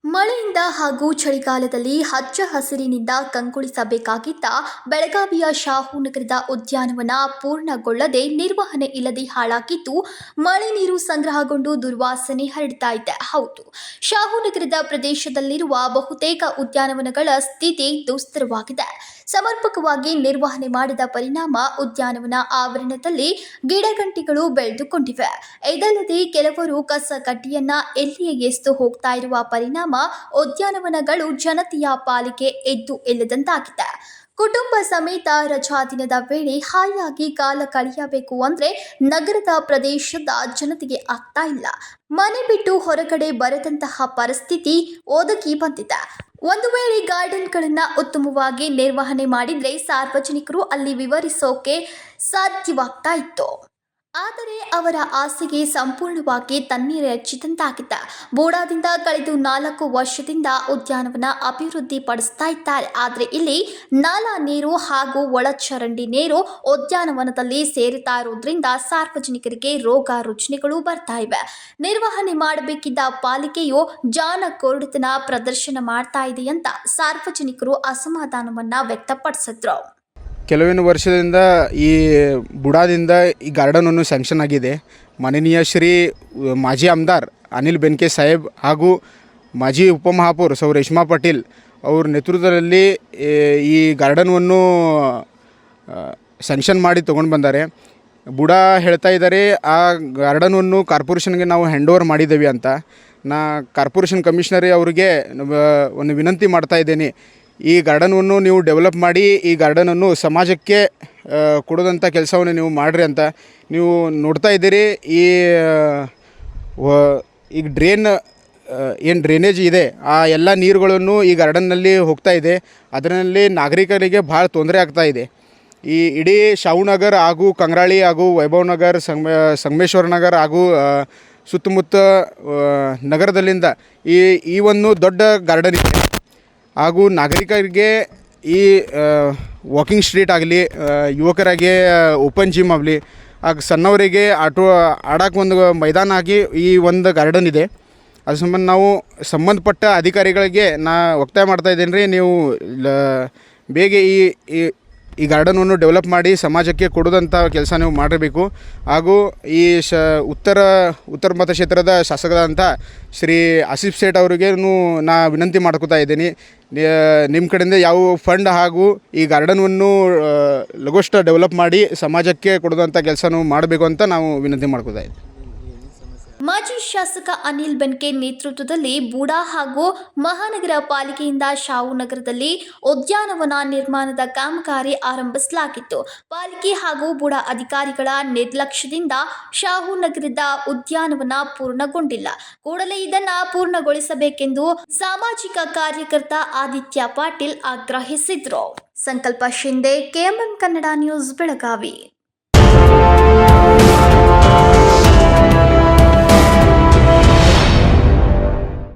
ಮಳೆಯಿಂದ ಹಾಗೂ ಚಳಿಗಾಲದಲ್ಲಿ ಹಚ್ಚ ಹಸಿರಿನಿಂದ ಕಂಗೊಳಿಸಬೇಕಾಗಿದ್ದ ಬೆಳಗಾವಿಯ ಶಾಹುನಗರದ ಉದ್ಯಾನವನ ಪೂರ್ಣಗೊಳ್ಳದೆ ನಿರ್ವಹಣೆ ಇಲ್ಲದೆ ಹಾಳಾಗಿದ್ದು ಮಳೆ ನೀರು ಸಂಗ್ರಹಗೊಂಡು ದುರ್ವಾಸನೆ ಹರಡ್ತಾ ಇದೆ. ಹೌದು, ಶಾಹುನಗರದ ಪ್ರದೇಶದಲ್ಲಿರುವ ಬಹುತೇಕ ಉದ್ಯಾನವನಗಳ ಸ್ಥಿತಿ ದುಸ್ತರವಾಗಿದೆ. ಸಮರ್ಪಕವಾಗಿ ನಿರ್ವಹಣೆ ಮಾಡಿದ ಪರಿಣಾಮ ಉದ್ಯಾನವನ ಆವರಣದಲ್ಲಿ ಗಿಡಗಂಟಿಗಳು ಬೆಳೆದುಕೊಂಡಿವೆ. ಇದಲ್ಲದೆ ಕೆಲವರು ಕಸ ಕಡ್ಡಿಯನ್ನ ಎಲ್ಲಿಯೇ ಎಸ್ದು ಹೋಗ್ತಾ ಇರುವ ಪರಿಣಾಮ ಉದ್ಯಾನವನಗಳು ಜನತೆಯ ಪಾಲಿಗೆ ಎದ್ದು ಇಲ್ಲದಂತಾಗಿದೆ. ಕುಟುಂಬ ಸಮೇತ ರಜಾ ದಿನದ ವೇಳೆ ಹಾಯಾಗಿ ಕಾಲ ಕಳೆಯಬೇಕು ಅಂದ್ರೆ ನಗರದ ಪ್ರದೇಶದ ಜನತೆಗೆ ಆಗ್ತಾ ಇಲ್ಲ. ಮನೆ ಬಿಟ್ಟು ಹೊರಗಡೆ ಬರದಂತಹ ಪರಿಸ್ಥಿತಿ ಒದಗಿ ಬಂದಿದೆ. ಒಂದು ವೇಳೆ ಗಾರ್ಡನ್ಗಳನ್ನ ಉತ್ತಮವಾಗಿ ನಿರ್ವಹಣೆ ಮಾಡಿದ್ರೆ ಸಾರ್ವಜನಿಕರು ಅಲ್ಲಿ ವಿವರಿಸೋಕೆ ಸಾಧ್ಯವಾಗ್ತಾ ಇತ್ತು. ಆದರೆ ಅವರ ಆಸೆಗೆ ಸಂಪೂರ್ಣವಾಗಿ ತಣ್ಣೀರೆಚ್ಚಿದಂತಾಗಿದೆ. ಬೋಡಾದಿಂದ ಕಳೆದ 4 ವರ್ಷದಿಂದ ಉದ್ಯಾನವನ ಅಭಿವೃದ್ಧಿ ಪಡಿಸ್ತಾ ಇದ್ದಾರೆ. ಆದರೆ ಇಲ್ಲಿ ನಾಲಾ ನೀರು ಹಾಗೂ ಒಳಚರಂಡಿ ನೀರು ಉದ್ಯಾನವನದಲ್ಲಿ ಸೇರುತ್ತಾ ಇರೋದ್ರಿಂದ ಸಾರ್ವಜನಿಕರಿಗೆ ರೋಗ ರುಜಿನಗಳು ಬರ್ತಾ ಇವೆ. ನಿರ್ವಹಣೆ ಮಾಡಬೇಕಿದ್ದ ಪಾಲಿಕೆಯು ಜಾಣಕೋರತನ ಪ್ರದರ್ಶನ ಮಾಡ್ತಾ ಇದೆ ಅಂತ ಸಾರ್ವಜನಿಕರು ಅಸಮಾಧಾನವನ್ನ ವ್ಯಕ್ತಪಡಿಸಿದ್ರು. ಕೆಲವಿನ ವರ್ಷದಿಂದ ಈ ಬುಡಾದಿಂದ ಈ ಗಾರ್ಡನನ್ನು ಸ್ಯಾಂಕ್ಷನ್ ಆಗಿದೆ. ಮಾನನೀಯ ಶ್ರೀ ಮಾಜಿ ಆಮದಾರ್ ಅನಿಲ್ ಬೆನ್ಕೆ ಸಾಹೇಬ್ ಹಾಗೂ ಮಾಜಿ ಉಪಮಹಾಪೌರ್ ಸೌ ರೇಷ್ಮಾ ಪಾಟೀಲ್ ಅವ್ರ ನೇತೃತ್ವದಲ್ಲಿ ಈ ಗಾರ್ಡನನ್ನು ಸ್ಯಾಂಕ್ಷನ್ ಮಾಡಿ ತೊಗೊಂಡು ಬಂದ್ದಾರೆ. ಬುಡಾ ಹೇಳ್ತಾ ಇದ್ದಾರೆ ಆ ಗಾರ್ಡನನ್ನು ಕಾರ್ಪೊರೇಷನ್ಗೆ ನಾವು ಹ್ಯಾಂಡ್ ಓವರ್ ಮಾಡಿದ್ದೇವೆ ಅಂತ. ನಾ ಕಾರ್ಪೊರೇಷನ್ ಕಮಿಷನರೇ ಅವರಿಗೆ ಒಂದು ವಿನಂತಿ ಮಾಡ್ತಾ ಇದ್ದೇನೆ, ಈ ಗಾರ್ಡನನ್ನು ನೀವು ಡೆವಲಪ್ ಮಾಡಿ ಈ ಗಾರ್ಡನನ್ನು ಸಮಾಜಕ್ಕೆ ಕೊಡೋದಂಥ ಕೆಲಸವನ್ನು ನೀವು ಮಾಡಿರಿ ಅಂತ. ನೀವು ನೋಡ್ತಾ ಇದ್ದೀರಿ ಈಗ ಡ್ರೈನೇಜ್ ಇದೆ, ಆ ಎಲ್ಲ ನೀರುಗಳನ್ನು ಈ ಗಾರ್ಡನ್ನಲ್ಲಿ ಹೋಗ್ತಾ ಇದೆ. ಅದರಲ್ಲಿ ನಾಗರಿಕರಿಗೆ ಭಾಳ ತೊಂದರೆ ಆಗ್ತಾ ಇದೆ. ಈ ಇಡೀ ಶಾಹುನಗರ್ ಹಾಗೂ ಕಂಗ್ರಾಳಿ ಹಾಗೂ ವೈಭವ್ ನಗರ್ ಸಂಗಮೇಶ್ವರ ನಗರ್ ಹಾಗೂ ಸುತ್ತಮುತ್ತ ನಗರದಲ್ಲಿಂದ ಈ ಒಂದು ದೊಡ್ಡ ಗಾರ್ಡನ್ ಇದೆ. ಹಾಗೂ ನಾಗರಿಕರಿಗೆ ಈ ವಾಕಿಂಗ್ ಸ್ಟ್ರೀಟ್ ಆಗಲಿ, ಯುವಕರಿಗೆ ಓಪನ್ ಜಿಮ್ ಆಗಲಿ, ಹಾಗೂ ಸಣ್ಣವರಿಗೆ ಆಡೋಕೆ ಒಂದು ಮೈದಾನ ಆಗಿ ಈ ಒಂದು ಗಾರ್ಡನ್ ಇದೆ. ಅದ್ರ ಸಂಬಂಧ ನಾವು ಸಂಬಂಧಪಟ್ಟ ಅಧಿಕಾರಿಗಳಿಗೆ ಒತ್ತಾಯ ಮಾಡ್ತಾ ಇದ್ದೇನೆ ರೀ, ನೀವು ಬೇಗ ಈ ಗಾರ್ಡನನ್ನು ಡೆವಲಪ್ ಮಾಡಿ ಸಮಾಜಕ್ಕೆ ಕೊಡೋದಂಥ ಕೆಲಸ ನೀವು ಮಾಡಬೇಕು. ಹಾಗೂ ಈ ಉತ್ತರ ಮತಕ್ಷೇತ್ರದ ಶಾಸಕರಾದಂಥ ಶ್ರೀ ಆಸಿಫ್ ಸೇಠ್ ಅವರಿಗೆ ನಾ ವಿನಂತಿ ಮಾಡ್ಕೋತಾ ಇದ್ದೀನಿ, ನಿಮ್ಮ ಕಡೆಯಿಂದ ಯಾವ ಫಂಡ್ ಹಾಗೂ ಈ ಗಾರ್ಡನನ್ನು ಲಗೋಷ್ಟ ಡೆವಲಪ್ ಮಾಡಿ ಸಮಾಜಕ್ಕೆ ಕೊಡೋದಂಥ ಕೆಲಸ ಮಾಡಬೇಕು ಅಂತ ನಾವು ವಿನಂತಿ ಮಾಡ್ಕೋತಾ ಇದ್ದೀವಿ. ಮಾಜಿ ಶಾಸಕ ಅನಿಲ್ ಬೆನ್ಕೆ ನೇತೃತ್ವದಲ್ಲಿ ಬೂಡಾ ಹಾಗೂ ಮಹಾನಗರ ಪಾಲಿಕೆಯಿಂದ ಶಾಹುನಗರದಲ್ಲಿ ಉದ್ಯಾನವನ ನಿರ್ಮಾಣದ ಕಾಮಗಾರಿ ಆರಂಭಿಸಲಾಗಿತ್ತು. ಪಾಲಿಕೆ ಹಾಗೂ ಬೂಡಾ ಅಧಿಕಾರಿಗಳ ನಿರ್ಲಕ್ಷ್ಯದಿಂದ ಶಾಹುನಗರದ ಉದ್ಯಾನವನ ಪೂರ್ಣಗೊಂಡಿಲ್ಲ. ಕೂಡಲೇ ಇದನ್ನು ಪೂರ್ಣಗೊಳಿಸಬೇಕೆಂದು ಸಾಮಾಜಿಕ ಕಾರ್ಯಕರ್ತ ಆದಿತ್ಯ ಪಾಟೀಲ್ ಆಗ್ರಹಿಸಿದರು. ಸಂಕಲ್ಪ ಶಿಂದೆ, KMM ಕನ್ನಡ ನ್ಯೂಸ್, ಬೆಳಗಾವಿ.